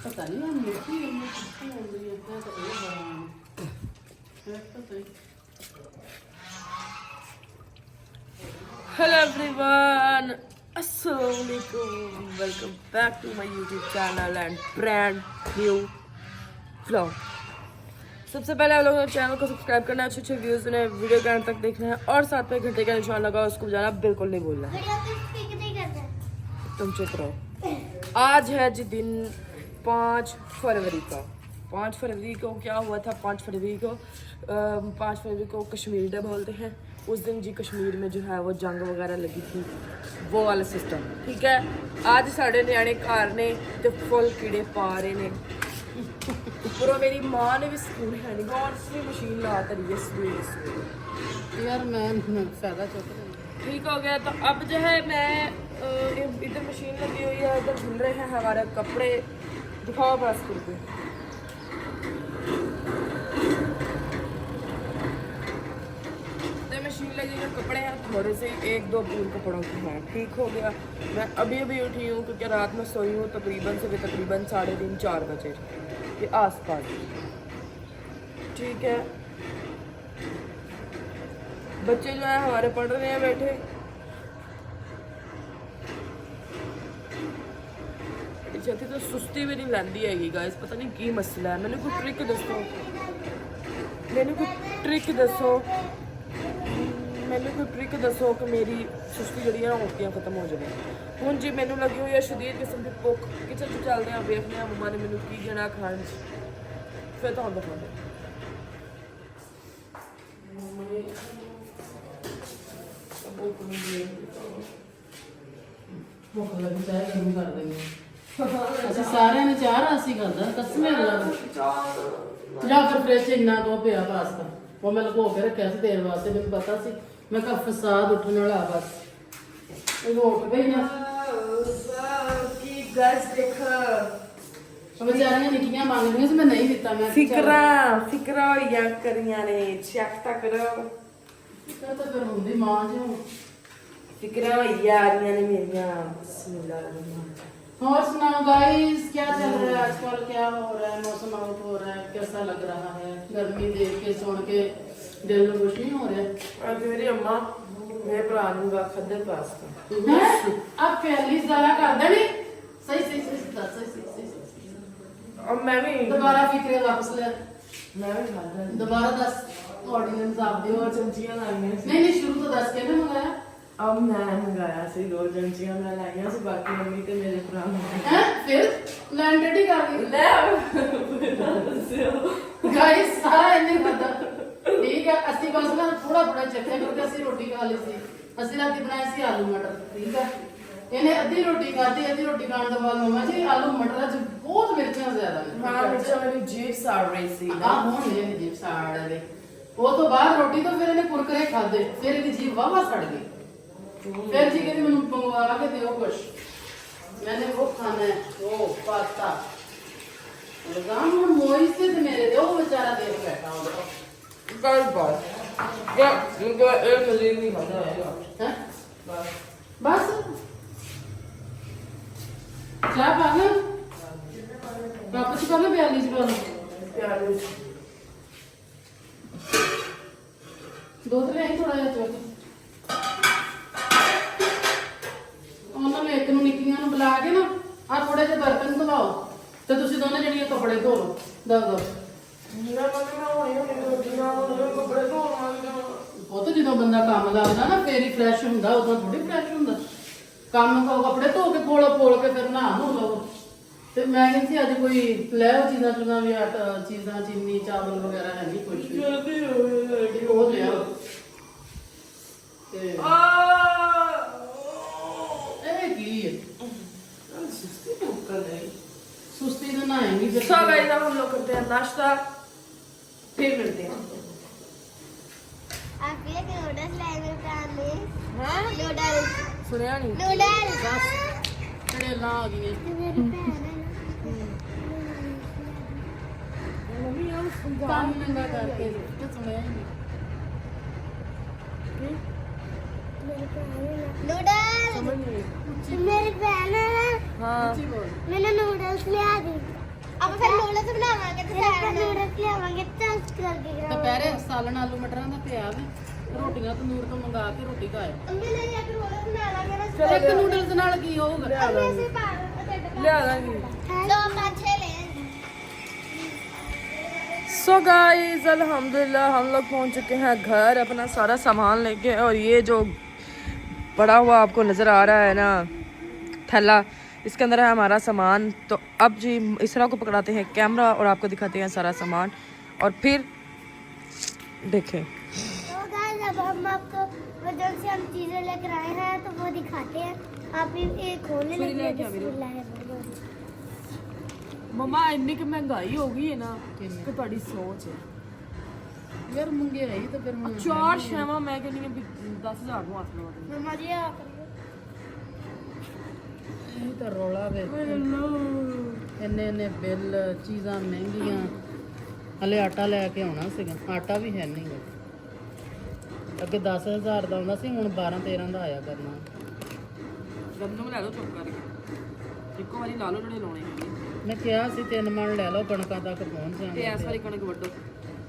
पता नहीं हम मिट्टी में कितनी होती है इतना तो ये बड़ा हेलो एवरीवन, अस्सलाम वालेकुम, welcome back to my YouTube channel and brand new vlog. सबसे पहले आप लोगों ने चैनल को सब्सक्राइब करना है, अच्छे व्यूज़ उन्हें वीडियो के अंत तक देखना है और साथ में घंटे का निशान लगा उसको बजाना बिल्कुल नहीं भूलना है। तुम चुप रहो। आज है जी दिन 5 फरवरी का। 5 फरवरी को क्या हुआ था? 5 फरवरी को कश्मीर डे बोलते हैं। उस दिन जी कश्मीर में जो है वो जंग वगैरह लगी थी, वो वाला सिस्टम, ठीक है। आज साढ़े न्याणे घर ने तो फुल कीड़े पा रहे ने। पर मेरी माँ ने भी स्कूल है नहीं, और उसने मशीन ला करी है सवेरे यार, मैं फायदा ठीक हो गया। तो अब जो है मैं इधर मशीन लगी हुई है, इधर धुल रहे हैं हमारे कपड़े। दिखाओ बस करके। तो मशीन लगी हुई कपड़े हैं, थोड़े से 1-2 पूल कपड़ों की हैं। ठीक हो गया। मैं अभी उठी हूँ क्योंकि रात में सोई हूँ तकरीबन 3:30-4 बजे के आसपास, ठीक है। बच्चे जो है हमारे पढ़ रहे हैं बैठे। तो सुस्ती भी नहीं लैंदी हैगी गाइस, पता नहीं की मसला है। मैंने कोई ट्रिक दसो, कि मेरी सुस्ती जी है उल्टियां खत्म हो जाए। हूँ जी मैनू लगी हुई है शदीद किस्म की भुख। किचन से चलते हैं, वेखने मम्मा ने मैनू की देना खाण, फिर तो दिखाते। भुख लगी चाहे गर्म कर देंगे। ਅਸੀਂ ਸਾਰਿਆਂ ਨੇ ਚਾਹ ਰਾਸੀ ਕਰਦਾ ਕਸਮੇ ਜਾਂ ਫਿਰ ਫ੍ਰਿਜ ਇੰਨਾ ਕੋ ਪਿਆ ਪਾਸਤਾ ਉਹ ਮੈਂ ਲੁਕੋ ਕੇ ਰੱਖਿਆ ਸੀ ਤੇਰੇ ਵਾਸਤੇ। ਮੈਨੂੰ ਪਤਾ ਸੀ, ਮੈਂ ਕਿਹਾ ਫਸਾਦ ਉੱਠਣ ਵਾਲਾ ਬਸ ਇਹ ਉੱਠ ਗਈ ਨਾ। ਕੀ ਗਾਇਸ ਦੇਖੋ ਵਿਚਾਰੀਆਂ ਨਿੱਕੀਆਂ ਮੰਗਦੀਆਂ ਸੀ, ਮੈਂ ਨਹੀਂ ਦਿੱਤਾ। ਮੈਂ ਫਿਕਰਾਂ ਹੋਈਆਂ ਕਰੀਆਂ ਨੇ, ਚੈੱਕ ਤਾਂ ਕਰੋ। ਫਿਕਰ ਤਾਂ ਫਿਰ ਹੁੰਦੀ ਮਾਂ ਜੀ, ਫਿਕਰਾਂ ਹੋਈਆਂ ਆ ਰਹੀਆਂ ਨੇ ਮੇਰੀਆਂ। ਬਿਸਮਿल्लाह और सुनाओ गाइस, क्या चल रहा है आजकल? क्या हो रहा है? मौसम आउट हो रहा है, कैसा लग रहा है? गर्मी देख के सुन के दिल में कुछ नहीं हो रहा। आज मेरी अम्मा मेरे भरा नूं खादे पास्ता है। अब पहली ज़रा कर देनी सही अब मैं भी दोबारा फिक्रे वापस ले, मैं भी खादा दोबारा 10 ऑर्डिनेंस आप दे और चमचियां लाईयां। नहीं शुरू तो 10 के ना मंगाया। अब मैं मंगाया सी 2 चमचियां मैं लाईयां सी, बाकी मम्मी ते मेरे भरा हैं फिर लैंडेड ही कर दी ले गाइस। सारा इन्हें पता ठीक है। ਅਸੀਂ ਬਸ ਨਾ ਥੋੜਾ ਚੱਕਿਆ ਕਿਉਂਕਿ ਅਸੀਂ ਰੋਟੀ ਖਾ ਲਈ ਸੀ। ਅਸੀਂ ਰਾਤੀ ਬਣਾਏ ਸੀ ਆਲੂ ਮਟਰ, ਠੀਕ ਹੈ। ਇਹਨੇ ਅੱਧੀ ਰੋਟੀ ਖਾਧੀ, ਅੱਧੀ ਰੋਟੀ ਖਾਣ ਤੋਂ ਬਾਅਦ ਮਮਾ ਜੀ ਆਲੂ ਮਟਰਾਂ 'ਚ ਬਹੁਤ ਮਿਰਚਾਂ ਜ਼ਿਆਦਾ ਨੇ। ਹਾਂ ਮਿਰਚਾਂ ਮੇਰੀ ਜੀਭ ਸਾੜ ਰਹੀ ਸੀ ਨਾ। ਹੁਣ ਇਹ ਜੀਭ ਸਾੜ ਰਹੀ। ਉਹ ਤੋਂ ਬਾਅਦ ਰੋਟੀ ਤੋਂ ਫਿਰ ਇਹਨੇ ਕੁਰਕਰੇ ਖਾਦੇ, ਫਿਰ ਇਹਦੀ ਜੀਭ ਵਾਵਾ ਸੜ ਗਈ। फिर जी कहती मैंने मंगवा के दो कुछ, मैंने वो खाना है वो पास्ता। मोई से मेरे दे वो बेचारा देख बैठा होगा। क्या एक मजीद नहीं खाता है बस क्या पागल वापस कर लो 42 वाला 2 3 थोड़ा जिहा चोट ਇੱਕ ਨੂੰ ਨਿੱਕੀਆਂ ਨੂੰ ਬੁਲਾ ਕੇ ਨਾ ਆ ਥੋੜੇ ਜਿਹੇ ਬਰਤਨ ਧਵਾਓ ਤੇ ਤੁਸੀਂ ਦੋਨੇ ਜਿਹੜੀਆਂ ਕੱਪੜੇ ਧੋ ਲਓ। ਦੋ ਮੇਰਾ ਮਤਲਬ ਨਾ ਹੋਣੀ ਕੱਪੜੇ ਧੋਣਾ। ਉਹ ਤਾਂ ਜਦੋਂ ਬੰਦਾ ਕੰਮ ਲੱਗਦਾ ਨਾ ਫੇਰ ਹੀ ਫਰੈਸ਼ ਹੁੰਦਾ, ਉਦੋਂ ਥੋੜੀ ਫਰੈਸ਼ ਹੁੰਦਾ। ਕੰਮ ਕੋ ਕੱਪੜੇ ਧੋ ਕੇ ਫੋਲ ਕੇ ਫਿਰ ਨਹਾ ਧੋ ਲਓ। ਤੇ ਮੈਂ ਕਹਿੰਦੀ ਅੱਜ ਕੋਈ ਲੈ ਉਹ ਚੀਜ਼ਾਂ ਵੀ ਆਟਾ ਚੀਜ਼ਾਂ ਚੀਨੀ ਚਾਵਲ ਵਗੈਰਾ ਹੈ ਨਹੀਂ ਕੁਝ ਵੀ ਉਹ ਲਿਆਓ। ਤੇ सुस्ती तो ना आएंगी। सब गाइस हम लोग करते हैं नाश्ता, फिर मिलते हैं। आप ये नूडल्स लाए मेरे ਹਾਂ ਨੂਡਲ ਸੁਣਿਆ ਨਹੀਂ ਨੂਡਲ ਚੜੇਲਾਂ ਆ ਗਈਆਂ ਮੰਮੀ ਆ ਕੰਮ ਨੰਗਾ ਕਰਕੇ ਤੇ ਸੁਣਿਆ ਹੀ ਨਹੀਂ ਨੂਡਲ ਸਮਝ ਨਹੀਂ ਮੇਰੀ ਭੈਣ ਹੈ ਨਾ ਹਾਂ ਉੱਚੀ ਬੋਲ ਮੈਨੂੰ ਨੂਡਲਸ ਲਿਆ ਦੇ ਆਪਾਂ ਫਿਰ ਨੂਡਲਸ ਬਣਾਵਾਂਗੇ ਤੇ ਫਿਰ ਨੂਡਲਸ ਲਿਆਵਾਂਗੇ ਟੈਸਟ ਕਰਕੇ ਦੁਪਹਿਰੇ ਸਾਲਣ ਆਲੂ ਮਟਰਾਂ ਦਾ ਪਿਆ ਵੇ ਰੋਟੀਆਂ ਤੰਦੂਰ ਤੋਂ ਮੰਗਾ ਕੇ ਰੋਟੀ ਖਾਏ ਅੰਮੀ ਲਈ ਇੱਕ ਨੂਡਲਸ ਬਣਾ ਲਾਂਗੇ ਨਾ ਇੱਕ ਨੂਡਲਸ ਨਾਲ ਕੀ ਹੋਊਗਾ ਅੰਮੀ ਅਸੀਂ ਪਾ ਲਿਆ ਦਾਂਗੀ ਦੋ पाँच ले सो गाइस अल्हम्दुलिल्लाह हम लोग पहुंच चुके हैं घर अपना सारा सामान लेके और ये जो पड़ा हुआ आपको नज़र आ रहा है ना थैला इसके अंदर है हमारा सामान। तो अब जी इसरा को पकड़ाते हैं कैमरा और आपको दिखाते हैं सारा सामान और फिर देखें। तो गाइस अब हम आपको वजन से हम चीजें लेकर आए हैं तो वो दिखाते हैं आप ये खोलने लगे मम्मा इतनी की महंगाई हो गई है ना कि ਤੁਹਾਡੀ ਸੋਚ ਹੈ ਯਾਰ ਮੰਗਿਆਈ ਤਾਂ ਫਿਰ ਹੁਣ ਚਾਰ ਸ਼ੈਵਾ ਮੈਂ ਕਹਿੰਦੀ ਹਾਂ ਵੀ 10000 ਨੂੰ ਹੱਥ ਲਵਾ ਦੇ मम्मा जी आप ਇਹ ਤਾਂ ਰੌਲਾ ਵੇ ਇੰਨੇ ਬਿੱਲ ਚੀਜ਼ਾਂ ਮਹਿੰਗੀਆਂ ਹਲੇ ਆਟਾ ਲੈ ਕੇ ਆਉਣਾ ਸੀਗਾ ਆਟਾ ਵੀ ਹੈ ਨਹੀਂ ਅੱਗੇ 10000 ਦਾ ਆਉਂਦਾ ਸੀ ਹੁਣ 12-13 ਦਾ ਆਇਆ ਕਰਨਾ ਗੰਦਮ ਲੈ ਲਓ ਚੁੱਪ ਕਰਕੇ ਇੱਕੋ ਵਾਰੀ ਲਾ ਲਓ ਜਿਹੜੇ ਲਾਉਣੇ ਹੈਗੇ ਮੈਂ ਕਿਹਾ ਸੀ 3 ਮਣ ਲੈ ਲਓ ਕਣਕਾਂ ਤੱਕ ਪਹੁੰਚ ਤੇ ਜਾਣਾ ਇਸ ਵਾਰੀ ਕਣਕ ਵੱਢੋ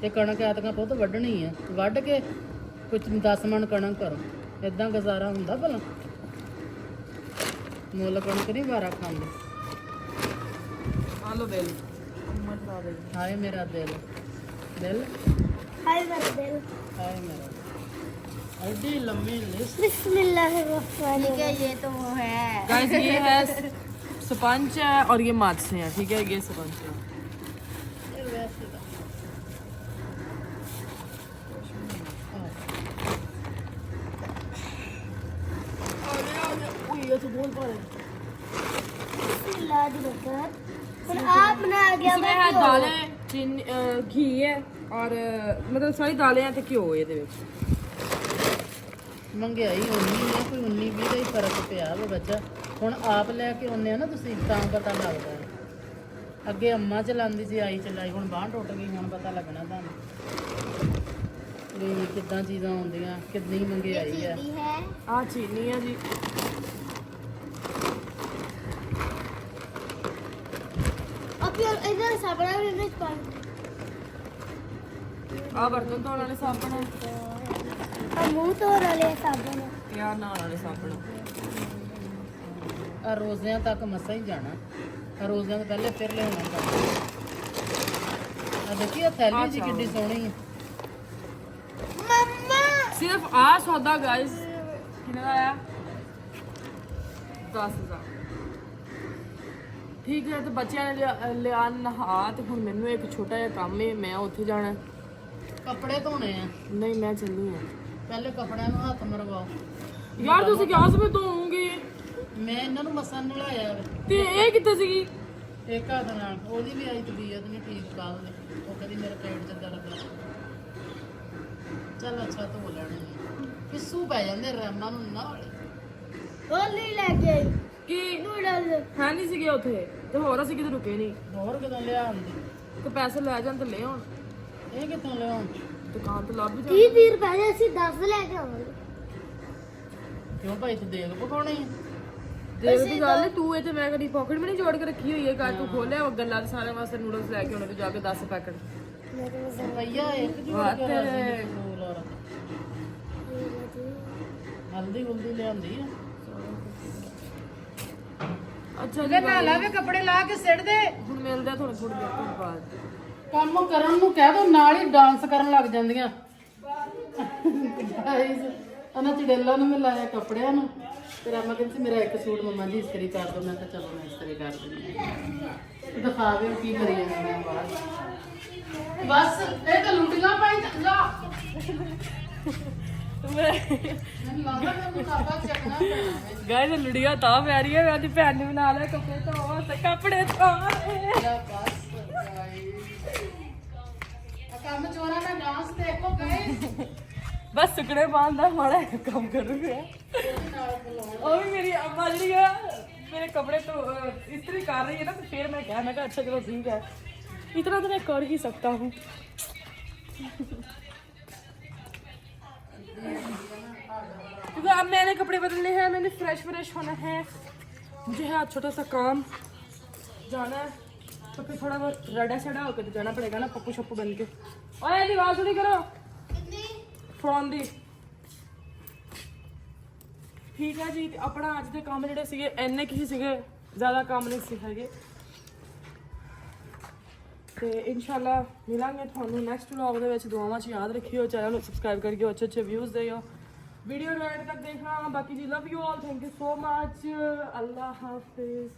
ਤੇ ਕਣਕ ਐਤਕਾਂ ਪੁੱਤ ਵੱਢਣੀ ਆ ਵੱਢ ਕੇ ਕੁਝ 10 ਮਣ ਕਣਕ ਕਰੋ ਇਦਾਂ ਗੁਜ਼ਾਰਾ ਹੁੰਦਾ ਭਲਾ ਮੁੱਲ ਕਣਕ ਨਹੀਂ ਵਾਰਾ ਖਾਂਦੇ ਆ ਲਓ ਬਿੱਲ ਮਜ਼ਾ ਆ ਗਈ ਹਾਏ ਮੇਰਾ ਦਿਲ ਦਿਲ हाय मेरा दिल ਹਾਏ ਮੇਰਾ ਐਡੀ ਲੰਮੀ ਲਿਸਟ बिस्मिल्लाहिर्रहमानिर्रहीम ये तो वो है गाइस ये है स्पंज है और ये माच है ठीक है ये स्पंज है ਵੈਸੇ ਤਾਂ ये तो बहुत बड़ा है बिस्मिल्लाह दी बरकत और आप ना आ गया इसमें है दालें चीनी घी है और मतलब सारी दालें हैं ਤੇ ਘਿਓ ਇਹਦੇ ਵਿੱਚ ਮੰਗਿਆਈ ਉਨੀ ਹੈ ਕੋਈ 19-20 ਦਾ ਹੀ ਫਰਕ ਪਿਆ ਵਾ ਬੱਚਾ ਹੁਣ ਆਪ ਲੈ ਕੇ ਆਉਂਦੇ ਆ ਨਾ ਤੁਸੀਂ ਤਾਂ ਪਤਾ ਲੱਗਦਾ ਹੈ ਅੱਗੇ ਅੰਮਾ ਚਲਾਉਂਦੀ ਸੀ ਆਈ ਚਲਾਈ ਹੁਣ ਬਾਂਹ ਟੁੱਟ ਗਈ ਹੁਣ ਪਤਾ ਲੱਗਣਾ ਤੁਹਾਨੂੰ ਵੀ ਕਿੱਦਾਂ ਚੀਜ਼ਾਂ ਆਉਂਦੀਆਂ ਕਿੰਨੀ ਮੰਗਿਆਈ ਹੈ चीनी है ਆ ਚੀਨੀ ਹੈ ਜੀ और फिर इधर साबुन भी मिक्स कर ਆ ਬਰਤਨ ਧੋਣ ਵਾਲੇ ਸਾਬਣ ਹੈ और मुंह तो वाले साबुन है ਤੇ ਆ ਨਹਾਉਣ ਵਾਲੇ ਸਾਬਣ ਆ ਰੋਜ਼ਿਆਂ ਤੱਕ ਮਸਾਂ ਹੀ ਜਾਣਾ ਆ ਰੋਜ਼ਿਆਂ ਤੋਂ ਪਹਿਲੇ ਫਿਰ ਲਿਆਉਣਾ ਪੈਂਦਾ ਆ ਦੇਖੀ ਆ ਥੈਲੀ ਜੀ ਕਿੱਡੀ ਸੋਹਣੀ ਹੈ मम्मा ਸਿਰਫ ਆ ਸੌਦਾ ਗਾਇਸ ਕਿੰਨਾ ਦਾ ਆਇਆ 10000 ਠੀਕ ਹੈ ਤੇ ਬੱਚਿਆਂ ਨੇ ਲਿਆ ਨਹਾ ਤੇ ਹੁਣ ਮੈਨੂੰ ਇੱਕ ਛੋਟਾ ਜਿਹਾ ਕੰਮ ਹੈ ਮੈਂ ਉੱਥੇ ਜਾਣਾ ਕੱਪੜੇ ਧੋਣੇ ਆ ਨਹੀਂ ਮੈਂ ਚੱਲੀ ਹਾਂ ਪਹਿਲੇ ਕੱਪੜਿਆਂ ਨੂੰ ਹੱਥ ਮਰਵਾਓ ਯਾਰ ਤੁਸੀਂ ਕਿਹਾ ਸੀ ਮੈਂ ਧੋਉਂਗੀ ਮੈਂ ਇਹਨਾਂ ਨੂੰ ਮਸਾਂ ਨਲਾਇਆ ਵਾ ਤੇ ਇਹ ਕਿੱਥੇ ਸੀਗੀ ਇੱਕ ਹੱਥ ਨਾਲ ਉਹਦੀ ਵੀ ਆਈ ਤਬੀਅਤ ਨਹੀਂ ਠੀਕ ਕੱਲ ਦੀ ਉਹ ਕਹਿੰਦੀ ਮੇਰੇ ਪੇਟ 'ਚ ਦਰਦ ਆ ਚੱਲ ਅੱਛਾ ਧੋ ਲੈਣੇ ਪਿੱਸੂ ਪੈ ਜਾਂਦੇ ਰਹਿਮਾਂ ਨੂੰ ਨਾਲ होली लगे ਕੀ नूडल्स ਹੈ ਨਹੀਂ ਸੀਗੇ ਉੱਥੇ ਤੇ ਹੋਰ ਅਸੀਂ ਕਿਤੇ ਰੁਕੇ ਨਹੀਂ ਹੋਰ ਕਿਦੋਂ ਲਿਆਉਂਦੀ ਤੇ ਪੈਸੇ ਲੈ ਜਾਣ ਤੇ ਲੈ ਆਉਣ ਇਹ ਕਿੱਥੋਂ ਲਿਆਉਂ ਦੁਕਾਨ ਤੋਂ ਲੱਭ ਜਾ 30 रुपए से 10 लेके आवांगे ਕਿਉਂ ਭਾਈ ਤੂੰ ਦੇਖ ਪਕਾਉਣੀ ਹੈ ਦੇਖ ਦੀ ਗੱਲ ਨੀ, ਤੂੰ ਇਹ ਤੇ ਮੈਂ ਕਦੀ ਪਾਕਟ ਵੀ ਨਹੀਂ ਜੋੜ ਕੇ ਰੱਖੀ ਹੋਈ ਹੈ ਘਰ ਤੂੰ ਖੋਲਿਆ ਉਹ ਗੱਲਾਂ ਦੇ ਸਾਰਿਆਂ ਵਾਸਤੇ ਨੂਡਲਸ ਲੈ ਕੇ ਆਉਣੇ ਤੇ ਜਾ ਕੇ 10 ਪੈਕਟ ਰੁਪਈਆ ਇੱਕ ਜੋੜ ਵਾਹ ਕੇ ਤੇਰੇ। ਹਲਦੀ ਹੁਲਦੀ ਲਿਆਂਦੀ ਆ ਅੱਛਾ ਜੇ ਨਾ ਲਾਵੇ ਕੱਪੜੇ ਲਾ ਕੇ ਸਿੱਟ ਦੇ ਹੁਣ ਮਿਲਦਾ ਤੁਹਾਨੂੰ ਥੋੜੀ ਦੇਰ ਤੋਂ ਬਾਅਦ ਕੰਮ ਕਰਨ ਨੂੰ ਕਹਿ ਦੋ ਨਾਲ ਹੀ ਡਾਂਸ ਕਰਨ ਲੱਗ ਜਾਂਦੀਆਂ ਗਾਇਸ ਉਹਨਾਂ ਚੜੇਲਾਂ ਨੂੰ ਮੈਂ ਲਾਇਆ ਕੱਪੜਿਆਂ ਨੂੰ ਤੇ ਰਾਮਾ ਕਹਿੰਦੀ ਮੇਰਾ ਇੱਕ ਸੂਟ ਮੰਮਾ ਜੀ ਇਸਤਰੀ ਕਰ ਦੋ ਮੈਂ ਕਿਹਾ ਚਲੋ ਮੈਂ ਇਸਤਰੀ ਕਰ ਦਿੰਦੀ ਹਾਂ ਦਿਖਾਵੇ ਕੀ ਕਰੀ ਜਾਂਦੀ ਮੈਂ ਬਾਹਰ ਬਸ ਇਹ ਤਾਂ ਲੁੱਟੀਆਂ ਪਾਈ ਜਾ ਮੈਨੂੰ ਲੱਗਦਾ ਮੈਨੂੰ ਕਾਬਾ ਚੱਕਣਾ ਪੈਣਾ ਗਾਇਸ ਲੁੜੀਆਂ ਤਾਂ ਪੈ ਰਹੀ ਹੈ ਮੈਂ ਆਪਣੀ ਭੈਣ ਨੂੰ ਬਣਾ ਲਿਆ ਕੱਪੜੇ ਧੋ ਤੇ ਕੱਪੜੇ ਧੋ ਜਾ ਬਸ ਗਾਇਸ ਆ ਕੰਮ ਚੋਰਾਂ ਦਾ ਡਾਂਸ ਦੇਖੋ ਗਾਇਸ बस सुकड़े बांधना माड़ा काम करूँगी और भी मेरी अम्मा जी है मेरे कपड़े तो इस्त्री कर रही है ना, तो फिर मैं क्या, मैं कहा अच्छा चलो ठीक है, इतना तो मैं कर ही सकता हूँ। क्योंकि अब मैंने कपड़े बदलने हैं, मैंने फ्रेश होना है, मुझे है आज छोटा सा काम जाना है, तो फिर थोड़ा बहुत रड़ा सड़ा होकर तो जाना पड़ेगा ना पप्पू शप्पू बन के। और आवाज थोड़ी करो फोन दी। ठीक है जी, अपना अज के काम ਜਿਹੜੇ ਸੀਗੇ ਇੰਨੇ ਕਿਸੇ ਸੀਗੇ, ਜ਼ਿਆਦਾ ਕੰਮ ਨਹੀਂ ਸੀ ਹੈਗੇ, ਤੇ ਇਨਸ਼ਾਅੱਲਾ ਮਿਲਾਂਗੇ ਤੁਹਾਨੂੰ ਨੈਕਸਟ ਵਲੌਗ ਦੇ ਵਿੱਚ। ਦੁਆਵਾਂ 'ਚ ਯਾਦ ਰੱਖਿਓ, ਚੈਨਲ ਨੂੰ ਸਬਸਕ੍ਰਾਈਬ ਕਰਕੇ ਅੱਛੇ ਵਿਊਜ਼ ਦਿਓ, ਵੀਡੀਓ ਨੂੰ ਐਂਡ ਤੱਕ ਦੇਖਣਾ। ਬਾਕੀ ਜੀ love you all, thank you so much, Allah Hafiz.